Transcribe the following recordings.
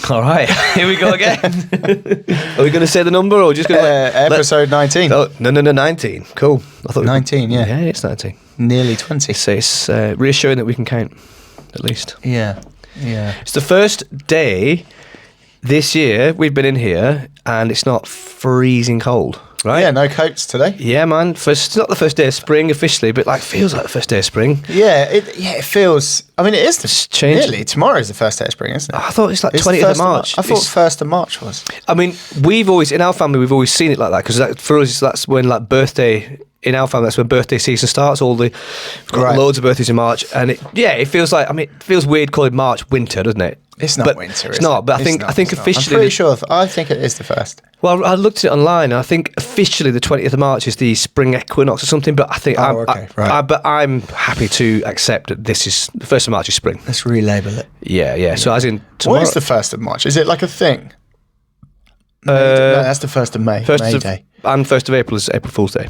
All right, here we go again. Are we going to say the number or just going to episode 19? Oh, no, 19. Cool. I thought 19, yeah. Yeah, it's 19. Nearly 20. So it's reassuring that we can count, at least. Yeah. It's the first day this year we've been in here and it's not freezing cold, right? Yeah, no coats today. Yeah, man. It's not the first day of spring officially, but feels like the first day of spring. Yeah, it feels. I mean, it is nearly. Tomorrow is the first day of spring, isn't it? I thought it's 20th of March. I thought 1st of March was. I mean, in our family, we've always seen it like that because for us, that's when birthday. In our family, that's when birthday season starts. We've got loads of birthdays in March, and it feels like. I mean, it feels weird calling March winter, doesn't it? It's not winter. It's not. But I think officially, I'm pretty sure. I think it is the first. Well, I looked at it online, and I think officially the 20th of March is the spring equinox or something. But I think but I'm happy to accept that this is the 1st of March is spring. Let's relabel it. Yeah. So as in tomorrow. What is the 1st of March? Is it like a thing? No, that's the 1st of May. May Day. And 1st of April is April Fool's Day.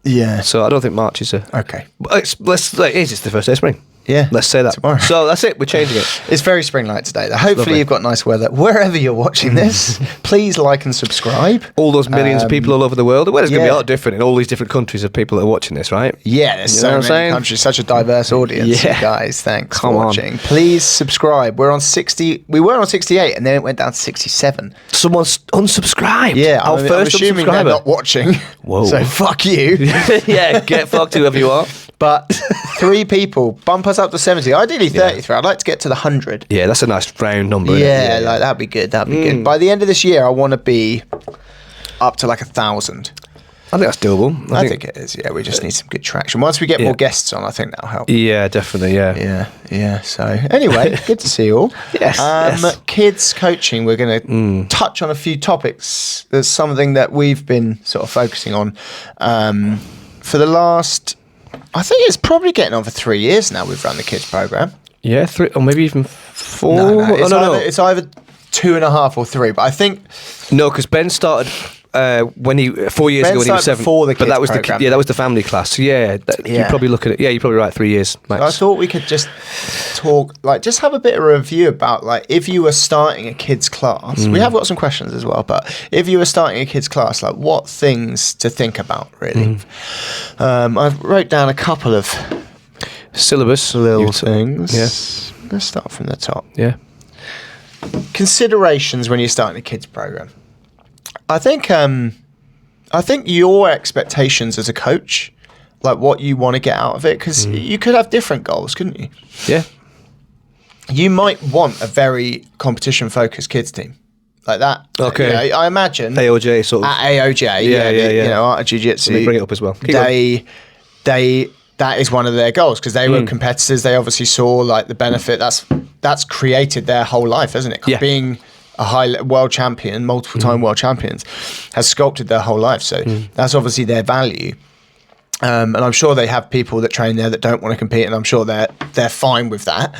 Yeah. So I don't think March is okay. It's the first day of spring. Yeah. Let's say that. Tomorrow. So that's it. We're changing it. It's very spring-like today. Hopefully you've got nice weather. Wherever you're watching this, please like and subscribe. All those millions of people all over the world. Well, it's going to be a lot different in all these different countries of people that are watching this, right? Yeah, there's so many countries, such a diverse audience. Yeah. You guys, thanks for watching. Please subscribe. We're on 60. We were on 68 and then it went down to 67. Someone's unsubscribed. Yeah, I'm assuming they're not watching. Whoa. So fuck you. Yeah, get fucked whoever you are. But 3 people, bump us up to 70. Ideally 33. I'd like to get to the 100. Yeah, that's a nice round number. Yeah, that'd be good. That'd be good. By the end of this year, I want to be up to 1,000. I think that's doable. I think it is. Yeah, we just need some good traction. Once we get more guests on, I think that'll help. Yeah, definitely. Yeah. So anyway, good to see you all. Yes. Kids coaching. We're going to touch on a few topics. There's something that we've been sort of focusing on for the last. I think it's probably getting on for 3 years now. We've run the kids program. Yeah, 3 or maybe even 4. No. It's either 2.5 or 3. But I think because Ben started when 4 years ago when he was 7. Before the kids but that was program. that was the family class. So you're probably looking at you're probably right. 3 years. Max. So I thought we could just talk, just have a bit of a review about if you were starting a kids class. We have got some questions as well, but if you were starting a kids class, what things to think about really? I wrote down a couple of syllabus little things. Yes. Let's start from the top. Yeah. Considerations when you're starting a kids program. I think your expectations as a coach, what you want to get out of it, because you could have different goals, couldn't you? Yeah. You might want a very competition-focused kids team like that. Okay. I imagine AOJ sort of. At AOJ, yeah. Art of Jiu-Jitsu. Let me bring it up as well. That is one of their goals because they were competitors. They obviously saw the benefit. That's created their whole life, hasn't it? Yeah. Being a high world champion, multiple time world champions, has sculpted their whole life. So that's obviously their value. And I'm sure they have people that train there that don't want to compete, and I'm sure they're fine with that.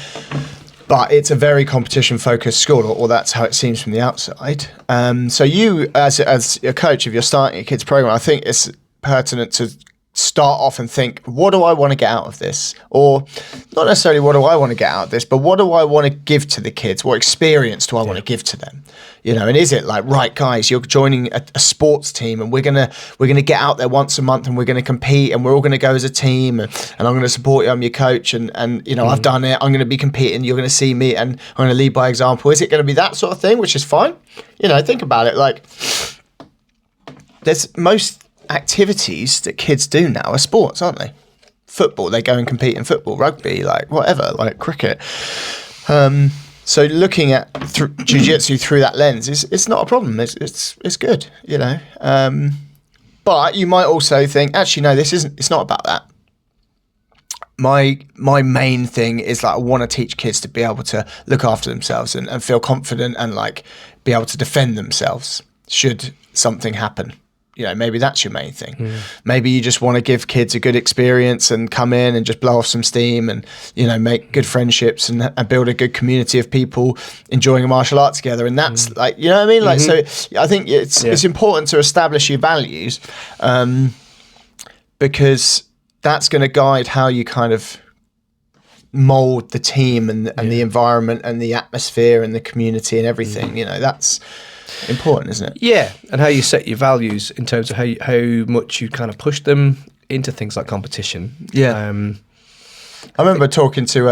But it's a very competition-focused school, or that's how it seems from the outside. So you, as a coach, if you're starting a kids program, I think it's pertinent to start off and think, what do I want to get out of this? Or not necessarily what do I want to get out of this, but what do I want to give to the kids? What experience do I want to give to them? And is it right, guys, you're joining a sports team and we're gonna get out there once a month and we're gonna compete and we're all gonna go as a team and I'm gonna support you, I'm your coach and I've done it, I'm gonna be competing, you're gonna see me and I'm gonna lead by example. Is it gonna be that sort of thing, which is fine? Think about it, there's most activities that kids do now are sports, aren't they? Football, they go and compete in football, rugby, whatever, cricket. So looking at jiu-jitsu through that lens it's not a problem. It's good, But you might also think, actually, no, it's not about that. My main thing is I want to teach kids to be able to look after themselves and feel confident and be able to defend themselves should something happen. Maybe that's your main thing. Maybe you just want to give kids a good experience and come in and just blow off some steam and, make good friendships and build a good community of people enjoying a martial art together. And that's So I think it's important to establish your values because that's going to guide how you kind of mold the team and the environment and the atmosphere and the community and everything. You know, that's important, isn't it? Yeah, and how you set your values in terms of how much you kind of push them into things like competition. Yeah. I remember talking to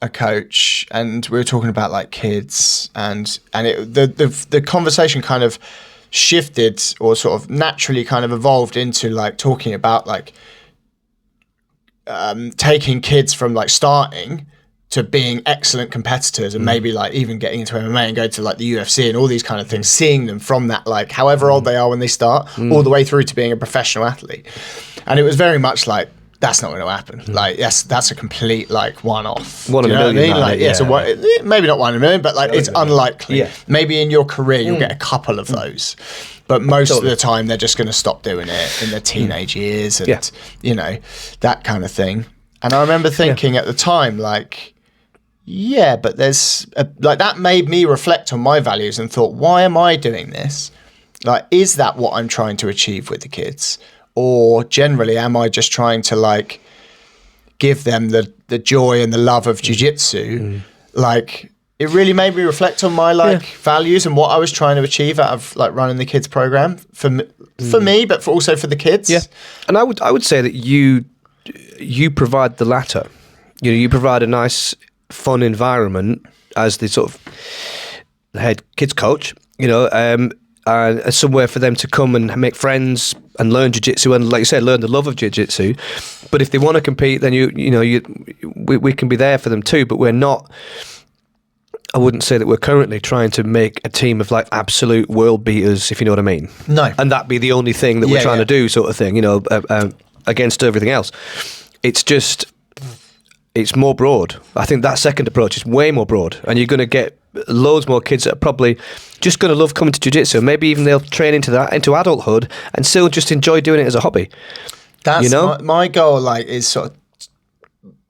a coach, and we were talking about like kids, and the conversation kind of shifted, or sort of naturally kind of evolved into like talking about like taking kids from like starting to being excellent competitors, and maybe like even getting into MMA and go to like the UFC and all these kind of things, seeing them from that, like however old they are when they start, all the way through to being a professional athlete. And it was very much like, that's not going to happen. Like, yes, that's a complete like one-off. One in a million. Like, yeah, so maybe not 1 in a million, but like it's unlikely. Yeah. Maybe in your career you'll get a couple of those, but most of the time they're just going to stop doing it in their teenage years, and you know, that kind of thing. And I remember thinking at the time, like, yeah, but there's like, that made me reflect on my values and thought, why am I doing this? Like, is that what I'm trying to achieve with the kids? Or generally, am I just trying to like give them the joy and the love of jiu-jitsu? Like, it really made me reflect on my like values and what I was trying to achieve out of like running the kids program for me, but also for the kids. Yeah, and I would say that you provide the latter. You know, you provide a nice, fun environment as the sort of head kids coach. You know, and somewhere for them to come and make friends and learn jiu-jitsu, and like you said, learn the love of jiu-jitsu. But if they want to compete, then we can be there for them too. But we're not. I wouldn't say that we're currently trying to make a team of like absolute world beaters, if you know what I mean. No, and that be the only thing that we're trying to do, sort of thing. You know, against everything else. It's just. It's more broad. I think that second approach is way more broad, and you're going to get loads more kids that are probably just going to love coming to jiu-jitsu. Maybe even they'll train into adulthood and still just enjoy doing it as a hobby. That's, you know, my goal. Like, is sort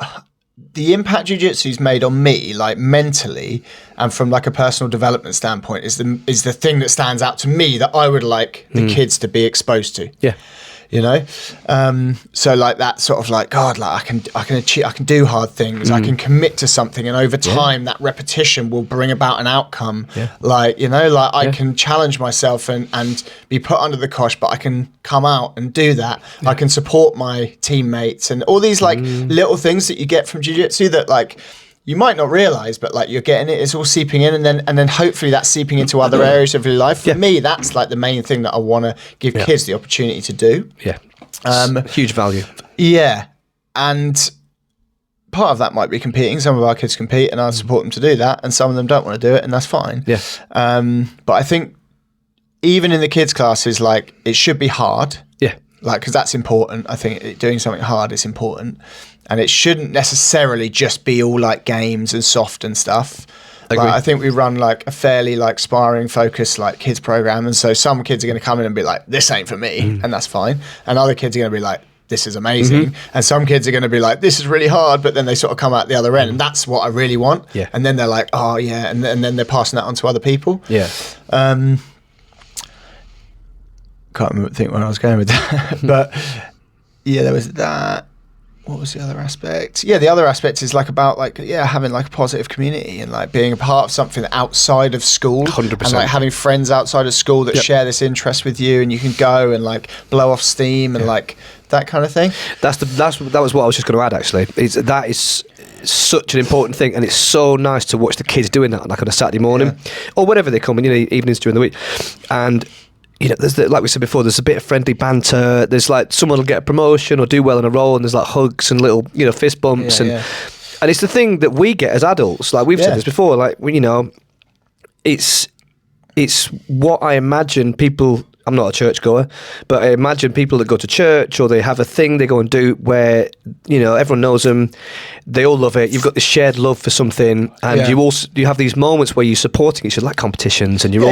of the impact jiu-jitsu's made on me, like mentally and from like a personal development standpoint, is the thing that stands out to me that I would like the kids to be exposed to. Yeah. You know, so like that sort of like, God, like I can achieve, I can do hard things, I can commit to something, and over time that repetition will bring about an outcome. Like, you know, like I can challenge myself and be put under the cosh, but I can come out and do that. I can support my teammates and all these like little things that you get from jiu-jitsu that like you might not realize, but like you're getting it, it's all seeping in, and then hopefully that's seeping into other areas of your life. For me, that's like the main thing that I want to give kids the opportunity to do. Yeah. Huge value. Yeah. And part of that might be competing. Some of our kids compete and I support them to do that, and some of them don't want to do it, and that's fine. Yeah. But I think even in the kids classes, like it should be hard. Yeah. Like, because that's important. I think doing something hard is important. And it shouldn't necessarily just be all like games and soft and stuff. Like, I think we run like a fairly like sparring focused like kids program. And so some kids are going to come in and be like, this ain't for me. And that's fine. And other kids are going to be like, this is amazing. And some kids are going to be like, this is really hard. But then they sort of come out the other end. And that's what I really want. Yeah. And then they're like, oh yeah. And then they're passing that on to other people. Yeah. Can't think where I was going with that. But yeah, there was that. What was the other aspect? Yeah, the other aspect is like about like, having like a positive community and like being a part of something outside of school. 100%. And like having friends outside of school that share this interest with you, and you can go and like blow off steam and like that kind of thing. That was what I was just going to add actually. That is such an important thing, and it's so nice to watch the kids doing that like on a Saturday morning or whenever they come in, you know, evenings during the week. And you know, there's like we said before, there's a bit of friendly banter. There's like someone will get a promotion or do well in a role, and there's like hugs and little, you know, fist bumps, and it's the thing that we get as adults. Like we've said this before, like you know, it's what I imagine people. I'm not a churchgoer, but I imagine people that go to church or they have a thing they go and do where, you know, everyone knows them, they all love it. You've got this shared love for something, and you have these moments where you're supporting each other, like competitions, and you're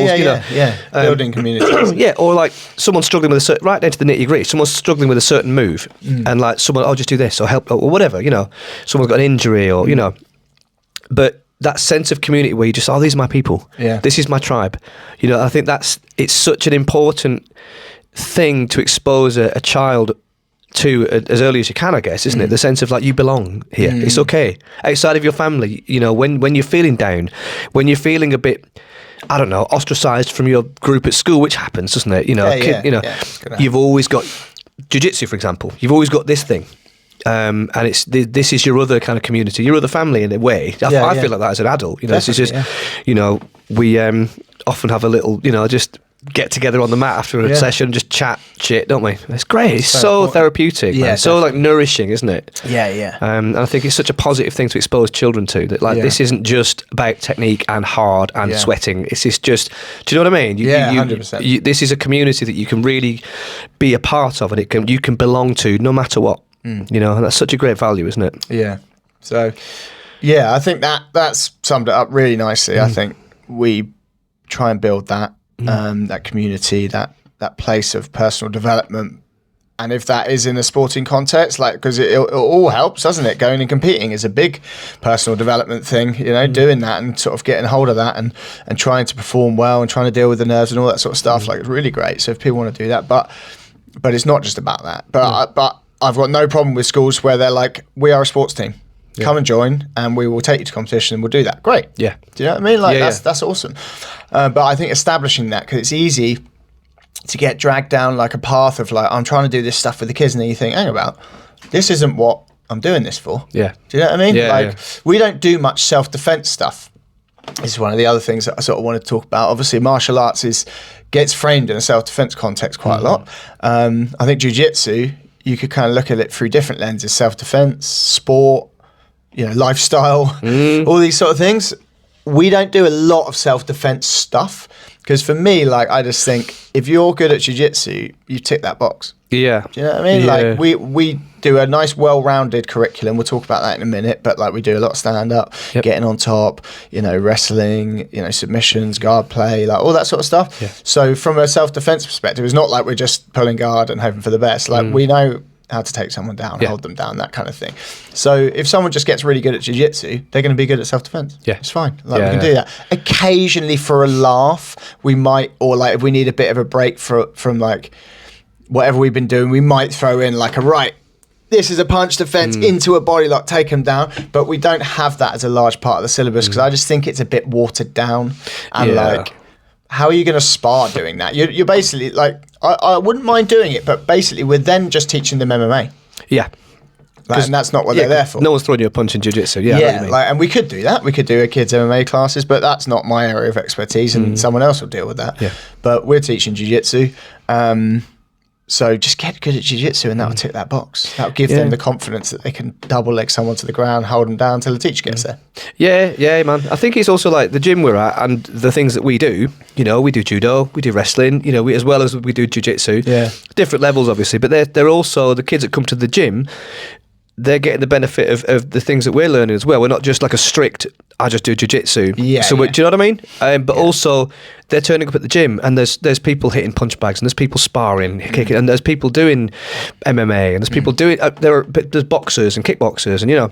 building communities. Or like someone struggling with right down to the nitty gritty. Someone's struggling with a certain move, and like someone, just do this or help or whatever. You know, someone's got an injury or you know, but. That sense of community where you just, these are my people. Yeah. This is my tribe. You know, I think it's such an important thing to expose a child to as early as you can, I guess, isn't it? The sense of like, you belong here. It's okay. Outside of your family, you know, when you're feeling down, when you're feeling a bit, I don't know, ostracised from your group at school, which happens, doesn't it? You know, you've always got jiu-jitsu, for example. You've always got this thing. And this is your other kind of community, your other family in a way. I feel like that as an adult. You know, this is just, you know, we often have a little, you know, just get together on the mat after a session, just chat shit, don't we? It's great. It's so therapeutic. Yeah, so like nourishing, isn't it? Yeah. And I think it's such a positive thing to expose children to, that like this isn't just about technique and hard and sweating. It's just, do you know what I mean? 100%. This is a community that you can really be a part of, and you can belong to no matter what. You know, and that's such a great value, isn't it? Yeah. So, yeah, I think that's summed it up really nicely. I think we try and build that. That community, that place of personal development, and if that is in a sporting context, like, because it all helps, doesn't it? Going and competing is a big personal development thing, you know, doing that and sort of getting hold of that and trying to perform well and trying to deal with the nerves and all that sort of stuff, like, it's really great. So if people want to do that, but it's not just about that. But I've got no problem with schools where they're like, we are a sports team. Come and join, and we will take you to competition, and we'll do that. Great. Yeah. Do you know what I mean? Like, that's awesome. But I think establishing that, because it's easy to get dragged down like a path of like, I'm trying to do this stuff with the kids, and then you think, hang about, this isn't what I'm doing this for. Yeah. Do you know what I mean? Yeah, we don't do much self-defense stuff. This is one of the other things that I sort of want to talk about. Obviously, martial arts gets framed in a self-defense context quite a lot. I think jiu-jitsu, you could kind of look at it through different lenses: self-defense, sport, you know, lifestyle, all these sort of things. We don't do a lot of self-defense stuff, because for me, like, I just think if you're good at jiu-jitsu, you tick that box. Yeah. Do you know what I mean? Yeah. Like, we do a nice, well-rounded curriculum. We'll talk about that in a minute, but like, we do a lot of stand-up, getting on top, you know, wrestling, you know, submissions, guard play, like all that sort of stuff. Yeah. So from a self-defense perspective, it's not like we're just pulling guard and hoping for the best. Like, we know how to take someone down, hold them down, that kind of thing. So if someone just gets really good at jiu-jitsu, they're going to be good at self-defense. Yeah, it's fine. Like, we can do that. Occasionally, for a laugh, we might, or like if we need a bit of a break from like whatever we've been doing, we might throw in like this is a punch defense into a body lock, take them down. But we don't have that as a large part of the syllabus, because I just think it's a bit watered down. And like, how are you going to spar doing that? You're basically like, I wouldn't mind doing it, but basically we're then just teaching them MMA. Yeah. Like, and that's not what they're there for. No one's throwing you a punch in jiu-jitsu. Yeah, like, and we could do that. We could do a kids' MMA classes, but that's not my area of expertise, and someone else will deal with that. Yeah. But we're teaching jiu-jitsu. So just get good at jiu-jitsu, and that'll tick that box. That'll give them the confidence that they can double leg someone to the ground, hold them down until the teacher gets there. Yeah, man. I think it's also like the gym we're at and the things that we do. You know, we do judo, we do wrestling, you know, as well as we do jiu-jitsu. Yeah. Different levels, obviously, but they're also, the kids that come to the gym, they're getting the benefit of the things that we're learning as well. We're not just like a strict, I just do jiu-jitsu. Yeah. So do you know what I mean? But also, they're turning up at the gym, and there's people hitting punch bags, and there's people sparring, kicking, and there's people doing MMA, and there's people doing, there's boxers and kickboxers, and you know,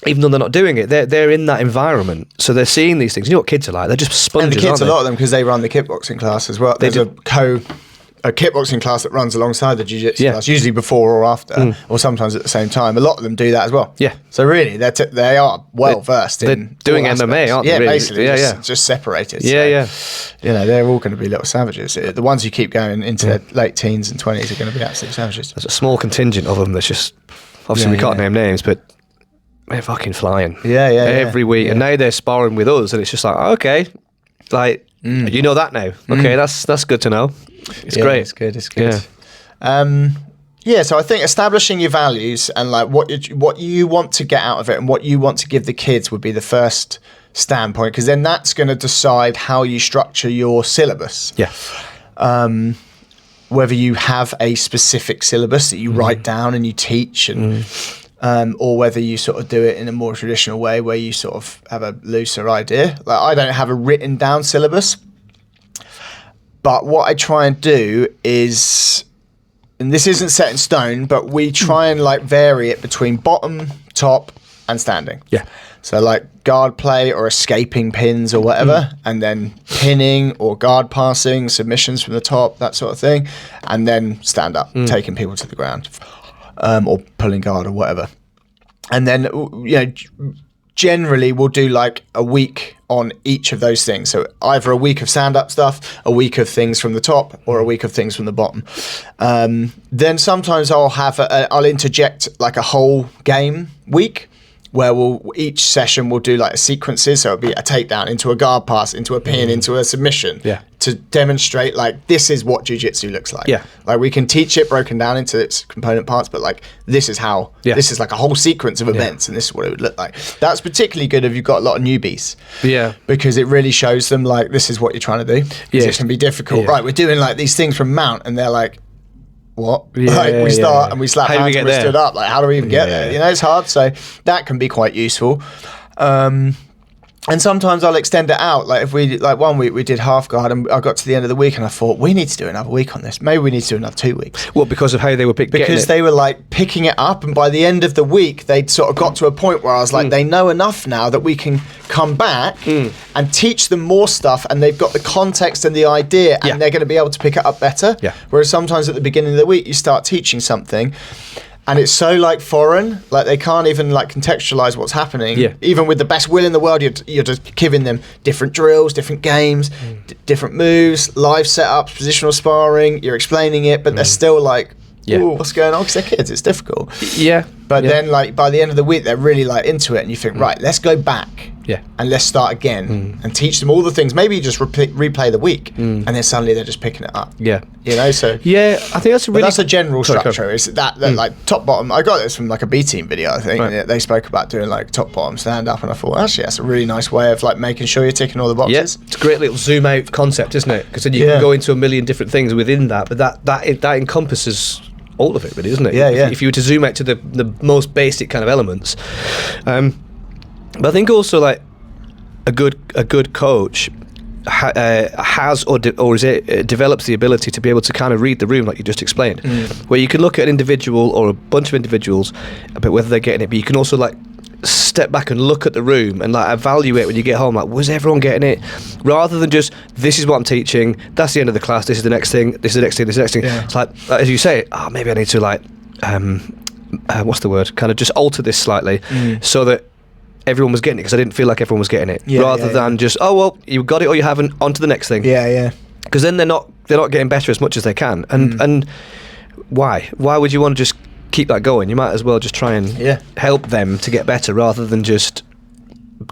even though they're not doing it, they're in that environment, so they're seeing these things. You know what kids are like? They're just sponges. And the kids, a lot of them, because they run the kickboxing class as well. There's a kickboxing class that runs alongside the jiu-jitsu class, usually before or after, or sometimes at the same time. A lot of them do that as well. Yeah. So really, they are well versed in doing MMA, aren't they? Yeah, really? Basically, just separated. Yeah, so, you know, they're all going to be little savages. The ones who keep going into their late teens and 20s are going to be absolute savages. There's a small contingent of them that's just, obviously we can't name names, but they're fucking flying. Every week. And now they're sparring with us, and it's just like, okay, like, you know that now. Okay, that's good to know. It's great. It's good. Yeah. So I think establishing your values and like what you want to get out of it and what you want to give the kids would be the first standpoint, because then that's going to decide how you structure your syllabus. Yeah. Whether you have a specific syllabus that you write down and you teach, and or whether you sort of do it in a more traditional way where you sort of have a looser idea. Like, I don't have a written down syllabus. But what I try and do is, and this isn't set in stone, but we try and like vary it between bottom, top, and standing. Yeah. So like guard play or escaping pins or whatever, and then pinning or guard passing, submissions from the top, that sort of thing, and then stand up, taking people to the ground. or pulling guard or whatever. And then, generally we'll do like a week on each of those things. So either a week of stand-up stuff, a week of things from the top, or a week of things from the bottom. Then sometimes I'll interject like a whole game week, where each session will do like sequences. So it'll be a takedown into a guard pass, into a pin, into a submission, to demonstrate like this is what jiu-jitsu looks like. Like we can teach it broken down into its component parts, but like this is how, this is like a whole sequence of events, and this is what it would look like. That's particularly good if you've got a lot of newbies. Because it really shows them like this is what you're trying to do. It can be difficult. Right, we're doing like these things from mount, and they're like, what? We start and we slap hands and we stood up. Like, how do we even get there? You know, it's hard. So that can be quite useful. And sometimes I'll extend it out. Like if we, like one week we did half guard, and I got to the end of the week and I thought, we need to do another week on this. Maybe we need to do another 2 weeks. Well, because of how they were because they were like picking it up, and by the end of the week, they'd sort of got to a point where I was like, they know enough now that we can come back and teach them more stuff, and they've got the context and the idea, and they're going to be able to pick it up better. Whereas sometimes at the beginning of the week, you start teaching something, and it's so like foreign, like they can't even like contextualize what's happening. Even with the best will in the world, you're just giving them different drills, different games, different moves, live setups, positional sparring. You're explaining it, but they're still like, ooh, what's going on? Because they're kids, it's difficult. But then like by the end of the week, they're really like into it, and you think, right, let's go back. And let's start again and teach them all the things. Maybe you just replay the week, and then suddenly they're just picking it up. You know, so I think that's a really. That's a general structure. Is that like top bottom? I got this from like a B team video, I think. And they spoke about doing like top bottom stand up, and I thought actually that's a really nice way of like making sure you're ticking all the boxes. It's a great little zoom out concept, isn't it? Because then you can go into a million different things within that, but that encompasses all of it, really, isn't it? If you were to zoom out to the most basic kind of elements, but I think also like a good coach has or develops the ability to be able to kind of read the room, like you just explained, where you can look at an individual or a bunch of individuals, but whether they're getting it, but you can also like step back and look at the room and like evaluate when you get home, like, was everyone getting it, rather than just, this is what I'm teaching, that's the end of the class, this is the next thing, this is the next thing, this is the next thing. It's like as you say, maybe I need to like what's the word, kind of just alter this slightly so that everyone was getting it, because I didn't feel like everyone was getting it, rather than just, oh well, you got it or you haven't, on to the next thing. Because then they're not getting better as much as they can, and why would you want to just keep that going? You might as well just try and help them to get better, rather than just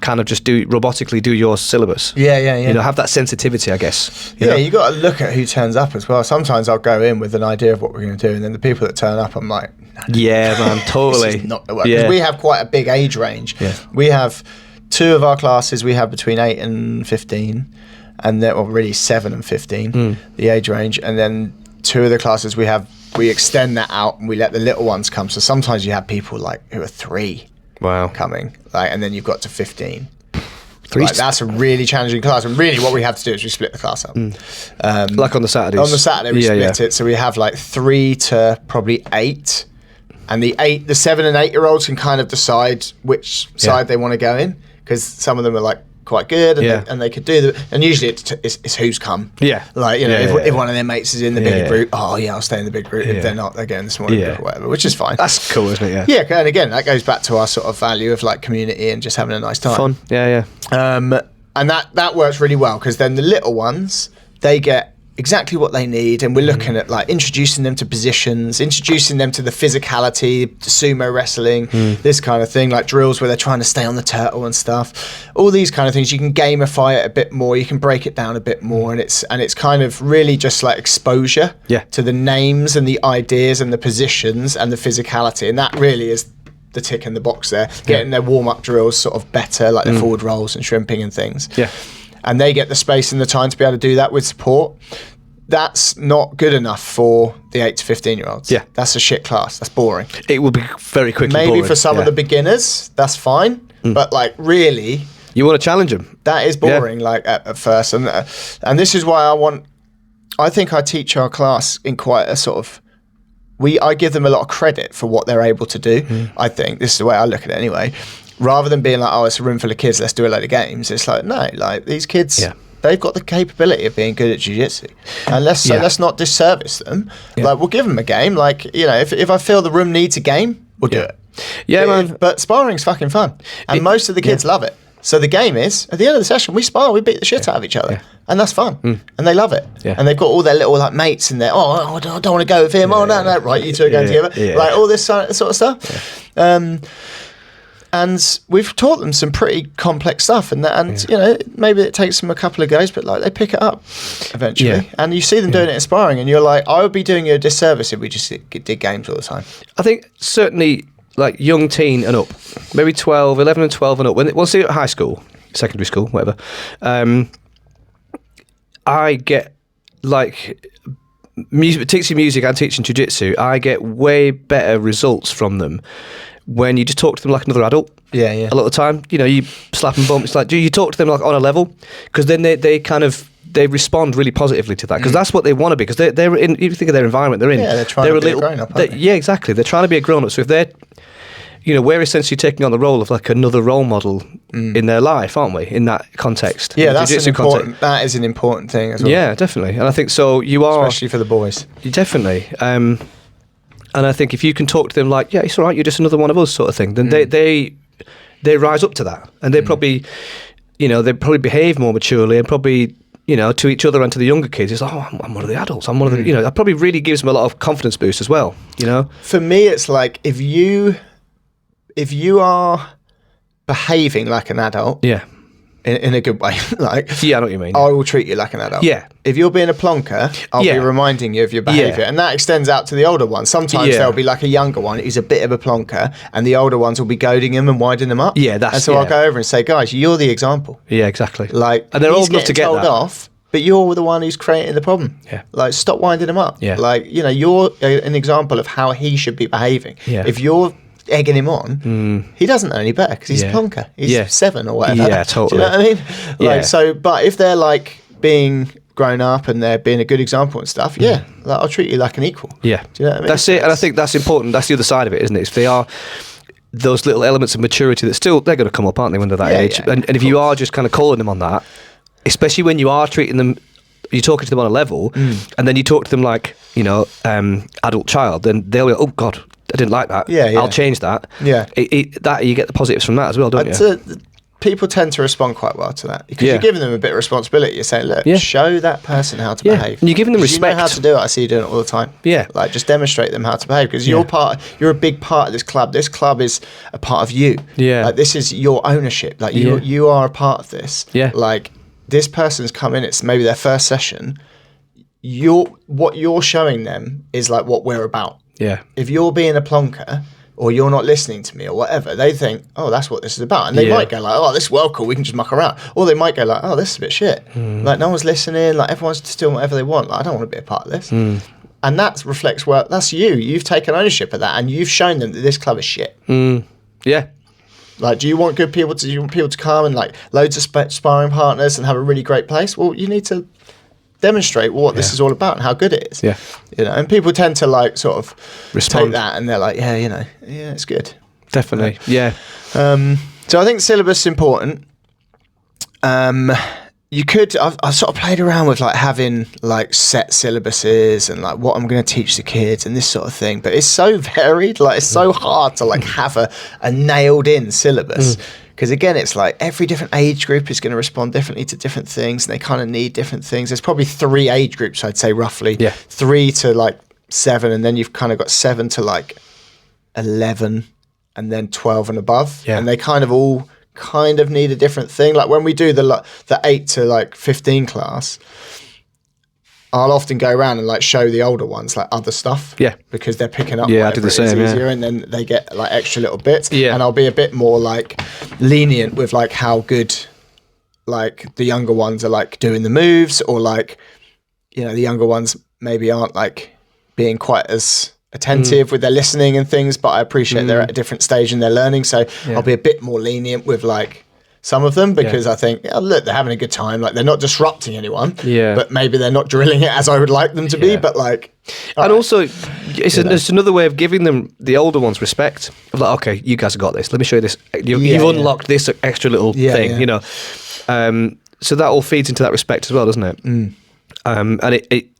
kind of just robotically do your syllabus. You know, have that sensitivity, I guess. You got to look at who turns up as well. Sometimes I'll go in with an idea of what we're going to do, and then the people that turn up, I'm like, man, totally. This is not the way. Because we have quite a big age range. We have 2 of our classes, we have between 8 and 15, and then, or really 7 and 15, the age range, and then 2 of the classes we extend that out and we let the little ones come. So sometimes you have people like who are 3 coming, like, and then you've got to 15. Like, that's a really challenging class, and really what we have to do is we split the class up. Like on the Saturdays. On the Saturday we split it, so we have like 3 to probably 8, and the 7 and 8 year olds can kind of decide which side they want to go in, because some of them are like quite good, and they could do and usually it's who's come. Like, you know, if one of their mates is in the bigger group, I'll stay in the big group. If they're not, they're going in the smaller group or whatever, which is fine. That's cool, isn't it? And again, that goes back to our sort of value of like community and just having a nice time. Fun. And that works really well, because then the little ones, they get exactly what they need, and we're looking at like introducing them to positions, introducing them to the physicality, sumo wrestling, this kind of thing, like drills where they're trying to stay on the turtle and stuff, all these kind of things. You can gamify it a bit more, you can break it down a bit more, and it's kind of really just like exposure to the names and the ideas and the positions and the physicality, and that really is the tick in the box there, getting their warm-up drills sort of better, like the forward rolls and shrimping and things. And they get the space and the time to be able to do that with support. That's not good enough for the 8 to 15 year olds. That's a shit class. That's boring. It will be very quickly maybe boring. For some of the beginners, that's fine. But like really, you want to challenge them. That is boring. Like at first, and this is why I think I teach our class in quite a sort of. I give them a lot of credit for what they're able to do. I think this is the way I look at it anyway. Rather than being like, it's a room full of kids, let's do a load of games. It's like, no, like these kids, they've got the capability of being good at jiu-jitsu, and let's not disservice them. Like, we'll give them a game. Like, you know, if I feel the room needs a game, we'll do it. Yeah, man. But sparring's fucking fun, and most of the kids love it. So the game is, at the end of the session, we spar, we beat the shit out of each other. And that's fun. And they love it. And they've got all their little like mates in there. Oh, I don't want to go with him. No. Right, you two are going together. Like all this sort of stuff. And we've taught them some pretty complex stuff. And you know, maybe it takes them a couple of goes, but like they pick it up eventually. And you see them doing it in sparring, and you're like, I would be doing you a disservice if we just did games all the time. I think certainly like young teen and up, maybe 11 and 12 and up, once they're at high school, secondary school, whatever, I get like teaching music and teaching jiu-jitsu, I get way better results from them when you just talk to them like another adult. Yeah. A lot of the time, you know, you slap and bump, it's like, do you talk to them like on a level? Because then they respond really positively to that, because that's what they want to be, because they're in, if you think of their environment they're in, they're trying to be a grown-up, aren't they? Yeah, exactly, they're trying to be a grown-up. So if they're, you know, we're essentially taking on the role of like another role model in their life, aren't we, in that context? Yeah, that is an important thing as well. Yeah, definitely. And I think so you are, especially for the boys. Definitely. And I think if you can talk to them like, yeah, it's all right, you're just another one of us sort of thing, then they rise up to that, and they probably, you know, they probably behave more maturely, and probably, you know, to each other and to the younger kids, it's like, oh, I'm one of the adults, I'm one of the, you know, that probably really gives them a lot of confidence boost as well, you know? For me, it's like, if you are behaving like an adult, in a good way, like, I know what you mean. I will treat you like an adult. Yeah. If you're being a plonker, I'll be reminding you of your behaviour, and that extends out to the older ones. Sometimes there'll be like a younger one who's a bit of a plonker, and the older ones will be goading him and winding them up. I'll go over and say, guys, you're the example. Yeah, exactly. Like, and they're old enough to get told that off, but you're the one who's creating the problem. Yeah. Like, stop winding him up. Yeah. Like, you know, you're an example of how he should be behaving. Yeah. If you're egging him on, he doesn't know any better, because he's a plonker. He's 7 or whatever. Yeah, totally. Do you know what I mean? Like, so, but if they're like being grown up and they're being a good example and stuff, like, I'll treat you like an equal. Yeah. Do you know what I mean? That's it, and I think that's important. That's the other side of it, isn't it? If they are those little elements of maturity that still, they're going to come up, aren't they, when they're that age? And if you are just kind of calling them on that, especially when you are treating them, you're talking to them on a level, and then you talk to them like, you know, adult child, then they'll go, oh God, I didn't like that. I'll change that. That you get the positives from that as well, don't you? People tend to respond quite well to that, because you're giving them a bit of responsibility. You're saying, look, show that person how to behave. And you're giving them respect. You know how to do it. I see you doing it all the time. Yeah. Like, just demonstrate them how to behave, because you're a big part of this club. This club is a part of you. Yeah. Like, this is your ownership. Like, you are a part of this. Yeah. Like, this person's come in, it's maybe their first session. What you're showing them is like what we're about. Yeah. If you're being a plonker, or you're not listening to me, or whatever, they think, oh, that's what this is about. And they might go like, oh, this is well cool, we can just muck around. Or they might go like, oh, this is a bit shit. Like, no one's listening, like, everyone's just doing whatever they want. Like, I don't want to be a part of this. And that reflects, well, that's you. You've taken ownership of that, and you've shown them that this club is shit. Yeah. Like, do you want people to come and like loads of sparring partners and have a really great place? Well, you need to demonstrate what this is all about and how good it is. Yeah. You know, and people tend to like sort of respond take that, and they're like, yeah, you know, yeah, it's good. Definitely. Yeah. So I think syllabus is important. You could, I've sort of played around with like having like set syllabuses and like what I'm going to teach the kids and this sort of thing, but it's so varied, like it's so hard to like have a nailed in syllabus, because again, it's like every different age group is going to respond differently to different things, and they kind of need different things. There's probably 3 age groups, I'd say, roughly. 3 to like 7, and then you've kind of got 7 to like 11, and then 12 and above, and they kind of all need a different thing. Like when we do the 8 to like 15 class, I'll often go around and like show the older ones like other stuff, because they're picking up I do the same, easier, and then they get like extra little bits, and I'll be a bit more like lenient with like how good like the younger ones are like doing the moves, or like, you know, the younger ones maybe aren't like being quite as attentive with their listening and things, but I appreciate they're at a different stage in their learning, so I'll be a bit more lenient with like some of them, because I think, oh, look, they're having a good time, like they're not disrupting anyone, but maybe they're not drilling it as I would like them to be, but like, and also it's another way of giving them, the older ones, respect of like, okay, you guys have got this, let me show you this, you've unlocked this extra little thing, you know. so that all feeds into that respect as well, doesn't it? And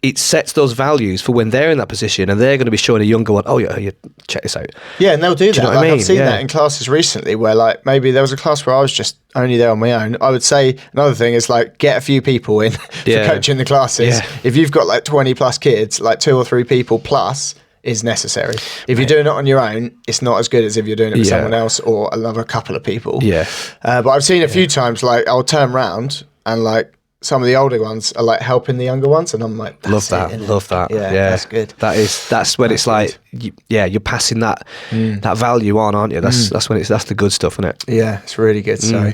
it sets those values for when they're in that position and they're going to be showing a younger one, oh yeah, check this out. Yeah, and they'll do that. you know what I mean? I've seen that in classes recently where like maybe there was a class where I was just only there on my own. I would say another thing is like get a few people in for coaching the classes. Yeah. If you've got like 20 plus kids, like 2 or 3 people plus is necessary. If you're doing it on your own, it's not as good as if you're doing it with someone else or another couple of people. Yeah. But I've seen a few times like I'll turn around and like some of the older ones are like helping the younger ones, and I'm like, love that. Yeah, that's good. That's when it's like, you're passing that value on, aren't you? That's when that's the good stuff, isn't it? Yeah, it's really good. So,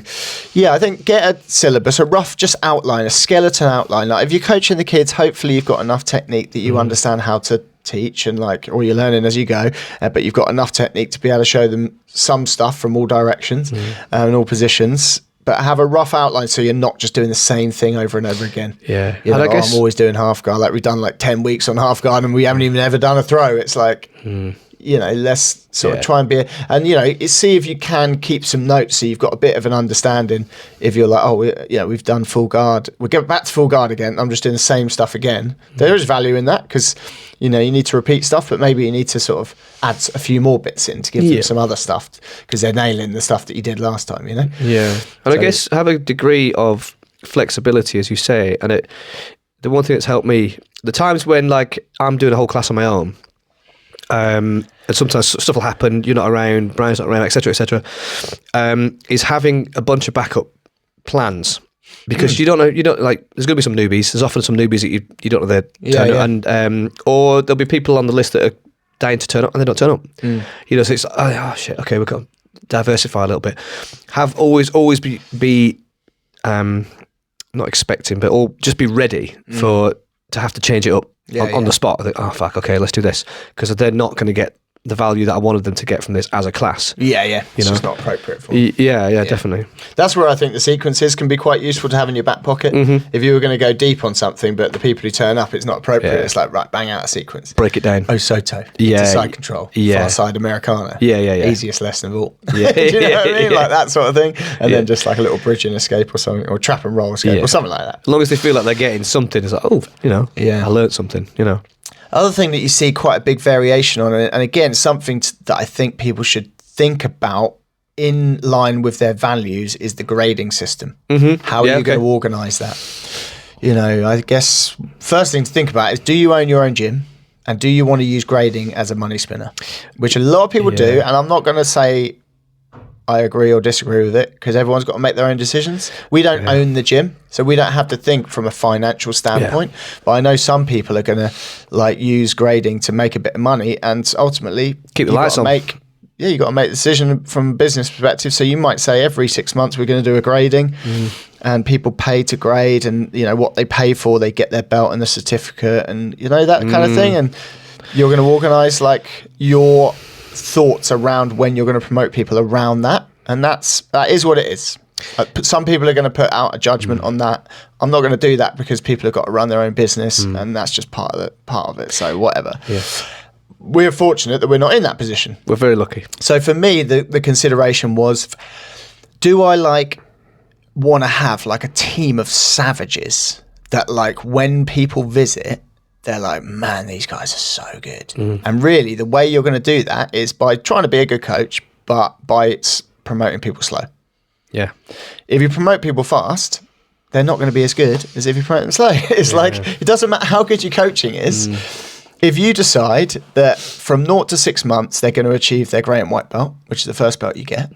yeah, I think get a syllabus, a rough just outline, a skeleton outline. Like if you're coaching the kids, hopefully you've got enough technique that you understand how to teach and like, or you're learning as you go, but you've got enough technique to be able to show them some stuff from all directions and all positions. But have a rough outline so you're not just doing the same thing over and over again. Yeah. You know, I guess I'm always doing half guard. Like we've done like 10 weeks on half guard and we haven't even ever done a throw. It's like, you know, let's sort of try and be, and you know, see if you can keep some notes so you've got a bit of an understanding. If you're like, oh, we've done full guard. We'll get back to full guard again. I'm just doing the same stuff again. There is value in that because, you know, you need to repeat stuff, but maybe you need to sort of add a few more bits in to give them some other stuff because they're nailing the stuff that you did last time, you know? Yeah. And I guess have a degree of flexibility, as you say. And the one thing that's helped me, the times when like I'm doing a whole class on my own, and sometimes stuff will happen, you're not around, Brian's not around, etc., is having a bunch of backup plans. Because you don't know, like, there's going to be some newbies. There's often some newbies that you don't know they're turning up. And, or there'll be people on the list that are dying to turn up and they don't turn up. You know, so it's, oh shit, okay, we've got to diversify a little bit. Have always be not expecting, but just be ready to have to change it up on the spot. I think, oh fuck, okay, let's do this. Because they're not going to get the value that I wanted them to get from this as a class. It's just not appropriate for them. Yeah, definitely. That's where I think the sequences can be quite useful to have in your back pocket. If you were going to go deep on something, but the people who turn up, it's not appropriate. It's like, right, bang out a sequence. Break it down. Oh, Soto. Side control. Far side Americana. Yeah. Easiest lesson of all. Do you know what I mean? Like that sort of thing. And then just like a little bridge and escape or something, or trap and roll escape or something like that. As long as they feel like they're getting something, it's like, oh, I learned something, Other thing that you see quite a big variation on, and again, something that I think people should think about in line with their values is the grading system. How are you going to organise that? You know, I guess first thing to think about is, do you own your own gym? And do you want to use grading as a money spinner? Which a lot of people do, and I'm not going to say I agree or disagree with it because everyone's got to make their own decisions. We don't own the gym, so we don't have to think from a financial standpoint. But I know some people are going to like use grading to make a bit of money, and ultimately keep the lights on. You got to make the decision from a business perspective. So you might say every 6 months we're going to do a grading, and people pay to grade, and you know what they pay for, they get their belt and the certificate, and you know that kind of thing. And you're going to organise like your thoughts around when you're going to promote people around that, and that is what it is. Some people are going to put out a judgment on that. I'm not going to do that because people have got to run their own business, and that's just part of it. So whatever. We're fortunate that we're not in that position. We're very lucky. So for me, the consideration was, do I want to have like a team of savages that like when people visit, they're like, man, these guys are so good. And really, the way you're going to do that is by trying to be a good coach, but by promoting people slow. Yeah. If you promote people fast, they're not going to be as good as if you promote them slow. It's like, it doesn't matter how good your coaching is. If you decide that from 0 to 6 months, they're going to achieve their grey and white belt, which is the first belt you get.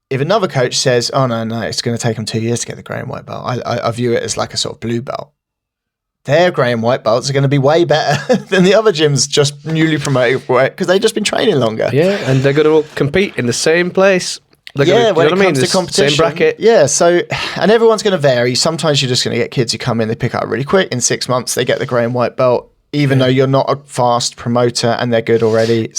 If another coach says, oh, no, it's going to take them 2 years to get the grey and white belt, I view it as like a sort of blue belt. Their grey and white belts are going to be way better than the other gyms just newly promoted for it because they've just been training longer. Yeah, and they're going to all compete in the same place. When it comes to competition. Same bracket. Yeah, so, and everyone's going to vary. Sometimes you're just going to get kids who come in, they pick up really quick. In 6 months, they get the grey and white belt, even though you're not a fast promoter and they're good already.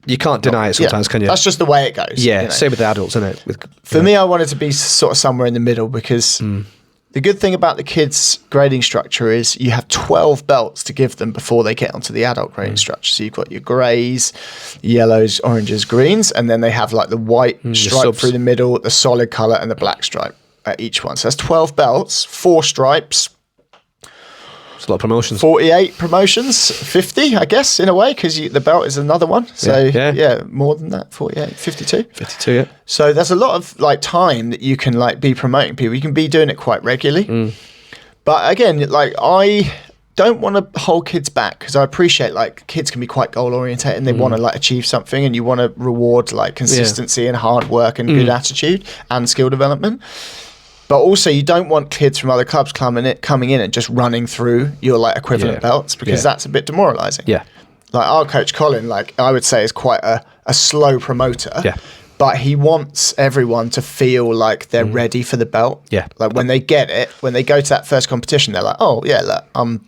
You can't deny it sometimes, can you? That's just the way it goes. Yeah, same with the adults, isn't it? For me, I wanted to be sort of somewhere in the middle because the good thing about the kids' grading structure is you have 12 belts to give them before they get onto the adult grading structure. So you've got your greys, yellows, oranges, greens, and then they have like the white stripe through the middle, the solid colour, and the black stripe. at each one. So that's 12 belts, 4 stripes. It's a lot of promotions. 48 promotions, 50, I guess, in a way, because the belt is another one. So, yeah, more than that, 48, 52. 52, yeah. So there's a lot of like time that you can like be promoting people. You can be doing it quite regularly. But again, like I don't want to hold kids back because I appreciate like kids can be quite goal oriented and they want to like achieve something, and you want to reward like consistency and hard work and good attitude and skill development. But also, you don't want kids from other clubs coming in and just running through your like equivalent belts, because that's a bit demoralising. Yeah. Like our coach Colin, like I would say, is quite a slow promoter. Yeah. But he wants everyone to feel like they're ready for the belt. Yeah. Like when they get it, when they go to that first competition, they're like, oh yeah, look, I'm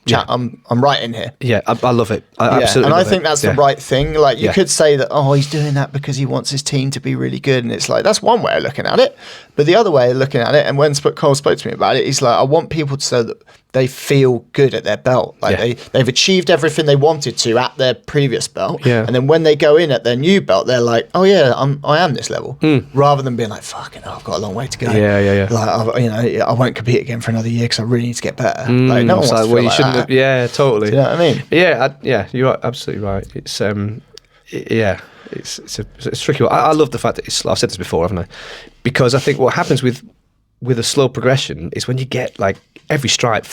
right in here. Yeah, I love it. I absolutely. And I love think it. that's the right thing. Like you Yeah. could say that, oh, he's doing that because he wants his team to be really good, and it's like that's one way of looking at it. But the other way of looking at it, and when Cole spoke to me about it, he's like, I want people to so that they feel good at their belt. Like they've achieved everything they wanted to at their previous belt. Yeah. And then when they go in at their new belt, they're like, oh yeah, I am this level. Rather than being like, fucking hell, I've got a long way to go. Yeah. Like, I won't compete again for another year because I really need to get better. Like no one wants to feel like that. Yeah, totally. Do you know what I mean? Yeah, you're absolutely right. It's it's a tricky one. I love the fact that it's. I've said this before, haven't I? Because I think what happens with a slow progression is when you get like every stripe,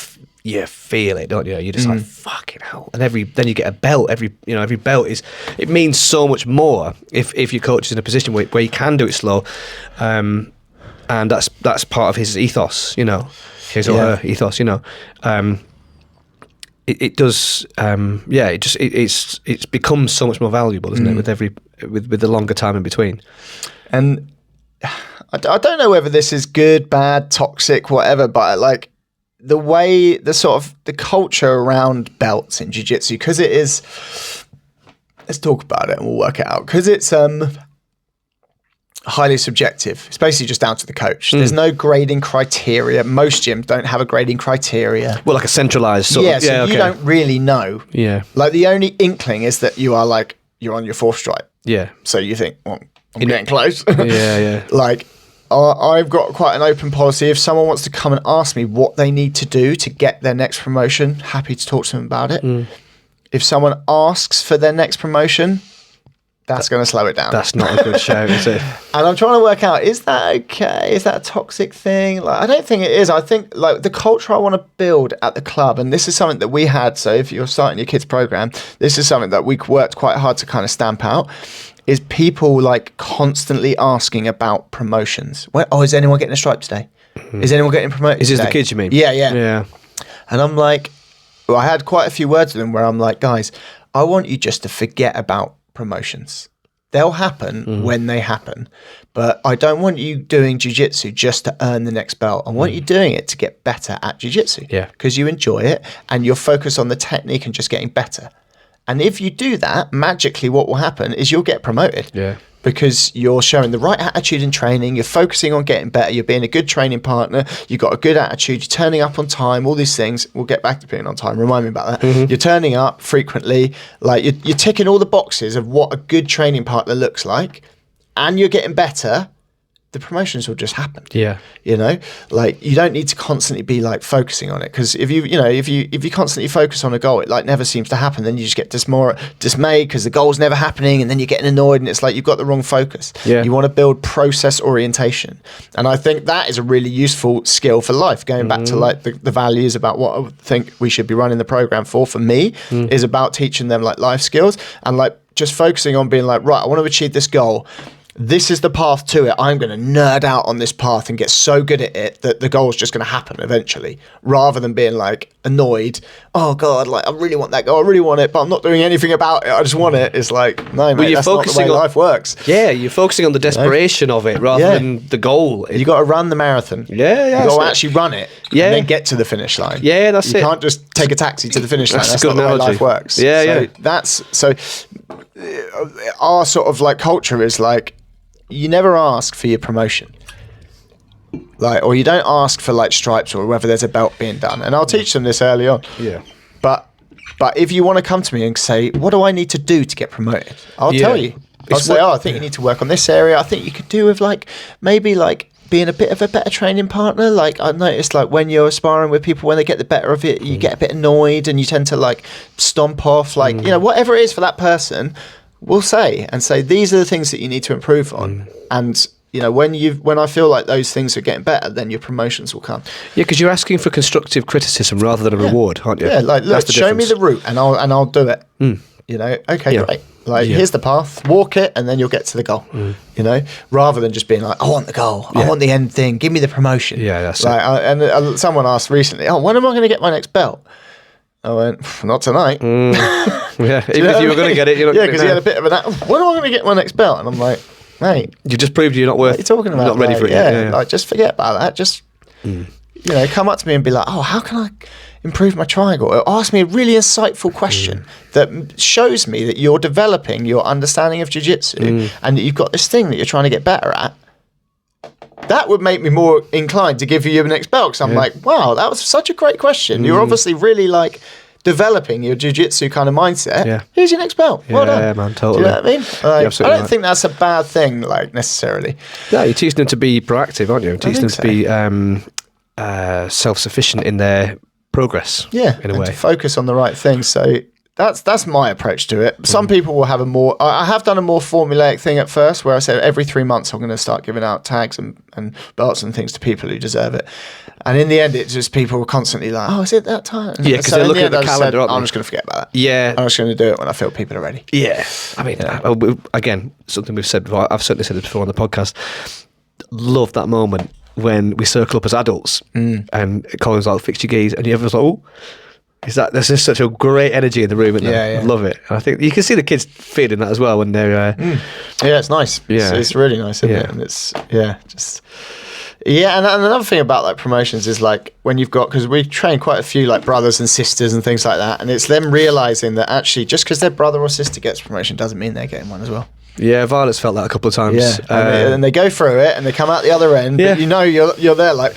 you feel it, don't you? You're just like fucking hell. And then you get a belt. Every belt it means so much more if your coach is in a position where you can do it slow, and that's part of his ethos, his or her ethos, It does, it's become so much more valuable, isn't it? With the longer time in between. And I don't know whether this is good, bad, toxic, whatever, but like the way the culture around belts in jiu-jitsu, because it is, let's talk about it and we'll work it out, because it's highly subjective. It's basically just down to the coach. There's no grading criteria. Most gyms don't have a grading criteria. Well, like a centralized sort of. So you don't really know. Yeah. Like the only inkling is that you're on your 4th stripe. Yeah. So you think, well, I'm getting close. Yeah. Like, I've got quite an open policy. If someone wants to come and ask me what they need to do to get their next promotion, happy to talk to them about it. If someone asks for their next promotion, that's going to slow it down. That's not a good show, is it? And I'm trying to work out, is that okay? Is that a toxic thing? Like, I don't think it is. I think like the culture I want to build at the club, and this is something that we had. So if you're starting your kids program, this is something that we worked quite hard to kind of stamp out, is people like constantly asking about promotions. Is anyone getting a stripe today? Is anyone getting promoted Is this today? the kids you mean? Yeah. And I'm like, I had quite a few words with them where I'm like, guys, I want you just to forget about promotions. They'll happen when they happen, but I don't want you doing jiu-jitsu just to earn the next belt. I want you doing it to get better at jiu-jitsu, because you enjoy it and you're focused on the technique and just getting better. And if you do that, magically what will happen is you'll get promoted. Because you're showing the right attitude in training, you're focusing on getting better, you're being a good training partner, you've got a good attitude, you're turning up on time, all these things. We'll get back to being on time, remind me about that. You're turning up frequently, like you're ticking all the boxes of what a good training partner looks like, and you're getting better. The promotions will just happen. Like you don't need to constantly be like focusing on it, because if you constantly focus on a goal, it like never seems to happen. Then you just get dismayed because the goal's never happening, and then you're getting annoyed, and it's like you've got the wrong focus. You want to build process orientation, and I think that is a really useful skill for life. Going back to like the values about what I think we should be running the program for me is about teaching them like life skills, and like just focusing on being like, right, I want to achieve this goal. This is the path to it. I'm going to nerd out on this path and get so good at it that the goal is just going to happen eventually, rather than being like annoyed. Oh God, like I really want that goal. I really want it, but I'm not doing anything about it. I just want it. It's like, no, mate, that's not the way life works. Yeah, you're focusing on the desperation of it rather than the goal. You got to run the marathon. Yeah. You got to actually run it. And then get to the finish line. Yeah, that's it. You can't just take a taxi to the finish line. That's not the way life works. So our sort of like culture is like, you never ask for your promotion, like, or you don't ask for like stripes or whether there's a belt being done. And I'll teach them this early on. But if you want to come to me and say, what do I need to do to get promoted? I'll tell you. I'll say, I think you need to work on this area. I think you could do with like maybe like being a bit of a better training partner. Like I noticed, like when you're sparring with people, when they get the better of it, you get a bit annoyed and you tend to like stomp off, like you know, whatever it is for that person, we'll say these are the things that you need to improve on. And you know, when I feel like those things are getting better, then your promotions will come. Yeah, because you're asking for constructive criticism rather than a reward, aren't you? Yeah, like look, show me the route and I'll do it. You know, okay, great. Like here's the path, walk it, and then you'll get to the goal. You know, rather than just being like, I want the goal, I want the end thing, give me the promotion. Yeah, that's it. Someone asked recently, when am I going to get my next belt? I went, not tonight. Yeah, even if you were going to get it, you're not. Yeah, because he had a bit of an. When am I going to get my next belt? And I'm like, mate, you just proved you're not worth. What are you talking about? You're not ready for it. Yeah, like just forget about that. Just you know, come up to me and be like, how can I improve my triangle? Or ask me a really insightful question that shows me that you're developing your understanding of jiu-jitsu and that you've got this thing that you're trying to get better at. That would make me more inclined to give you your next belt, because I'm like, wow, that was such a great question. You're obviously really like developing your jiu-jitsu kind of mindset. Yeah. Here's your next belt. Well done. Yeah, man, totally. Do you know what I mean? Like, I don't think that's a bad thing, like necessarily. Yeah, you're teaching them to be proactive, aren't you? You're teaching them to be self-sufficient in their progress. Yeah, in a way, to focus on the right things. So that's my approach to it. Some people will have I have done a more formulaic thing at first, where I said every 3 months I'm going to start giving out tags and belts and things to people who deserve it. And in the end, it's just people were constantly like, "Oh, is it that time?" Yeah, because they're looking at the calendar. I'm just going to forget about that. Yeah, I'm just going to do it when I feel people are ready. Yeah, I mean, again, something we've said before. I've certainly said it before on the podcast. Love that moment when we circle up as adults and Colin's like, "Fix your gears," and everyone's like, "Oh." There's just such a great energy in the room, isn't there? Yeah. I love it. And I think you can see the kids feeling that as well when they're. Yeah, it's nice. Yeah, it's really nice, isn't it? And it's and another thing about like promotions is like when you've got, because we train quite a few like brothers and sisters and things like that, and it's them realizing that actually just because their brother or sister gets promotion doesn't mean they're getting one as well. Yeah, Violet's felt that a couple of times. Yeah, and they go through it and they come out the other end. Yeah. But you know you're there like,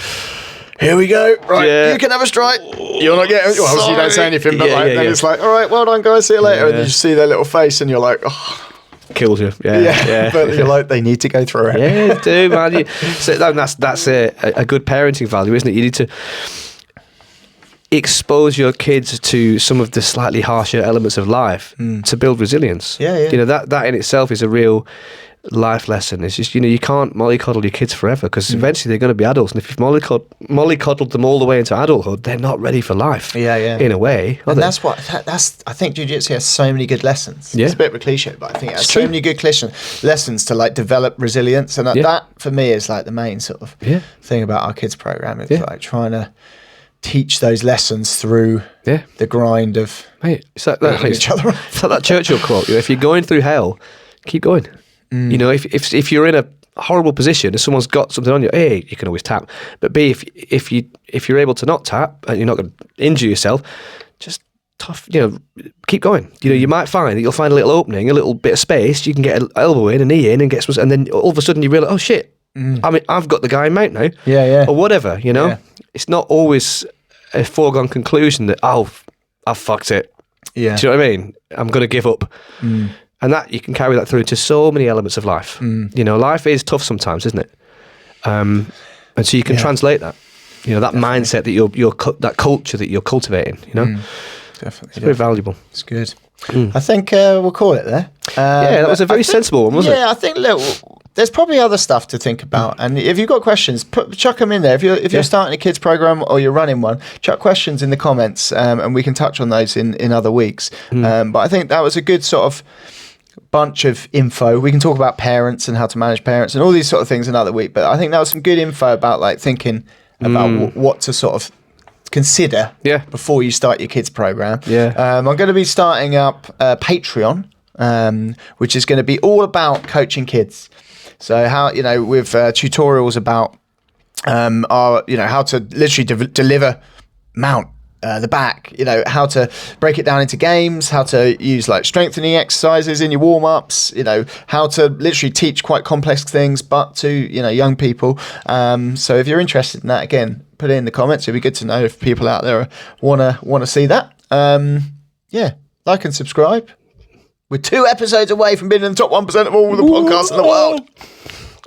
here we go. Right, you can have a strike. You're not getting. Well, obviously you don't say anything, but then it's like, all right, well done, guys. See you later. And you just see their little face, and you're like, oh. Kills you. Yeah. But you're like, they need to go through it. Yeah, they do, man. So that's a good parenting value, isn't it? You need to expose your kids to some of the slightly harsher elements of life to build resilience. Yeah. You know, that in itself is a real life lesson. It's just, you know, you can't mollycoddle your kids forever, because eventually they're going to be adults, and if you've mollycoddled them all the way into adulthood, they're not ready for life. In a way, and that's I think jiu-jitsu has so many good lessons. It's a bit of a cliche, but I think it has so many good lessons to like develop resilience, and that for me is like the main sort of thing about our kids program. It's like trying to teach those lessons through the grind of it's like that, each other. It's like that Churchill quote, you know, if you're going through hell, keep going. You know, if you're in a horrible position and someone's got something on you, A, you can always tap, but B, if you're able to not tap and you're not going to injure yourself, just keep going. You know, you might find that you'll find a little opening, a little bit of space, you can get an elbow in, a knee in, and get some, and then all of a sudden you realise, oh shit, I mean, I've got the guy in mount now, or whatever. You know, it's not always a foregone conclusion that I've fucked it. Yeah, do you know what I mean? I'm going to give up. And that you can carry that through into so many elements of life. You know, life is tough sometimes, isn't it? And so you can translate that. You know, that mindset that you're that culture that you're cultivating. You know, definitely, it's very valuable. It's good. I think we'll call it there. That was a very sensible one, wasn't it? Yeah, I think. Look, there's probably other stuff to think about, and if you've got questions, chuck them in there. If you're starting a kids program or you're running one, chuck questions in the comments, and we can touch on those in other weeks. But I think that was a good sort of bunch of info. We can talk about parents and how to manage parents and all these sort of things another week, but I think that was some good info about like thinking about what to sort of consider before you start your kids program. I'm going to be starting up Patreon, which is going to be all about coaching kids. So how, you know, with tutorials about how to literally deliver mount the back, you know, how to break it down into games, how to use like strengthening exercises in your warm-ups, you know, how to literally teach quite complex things, but to, you know, young people. So if you're interested in that, again, put it in the comments. It'd be good to know if people out there wanna see that. Like and subscribe. We're 2 episodes away from being in the top 1% of all the podcasts in the world.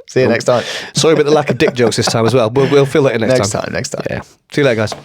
See you next time. Sorry about the lack of dick jokes this time as well. We'll fill it in next time. Next time. Yeah. See you later, guys.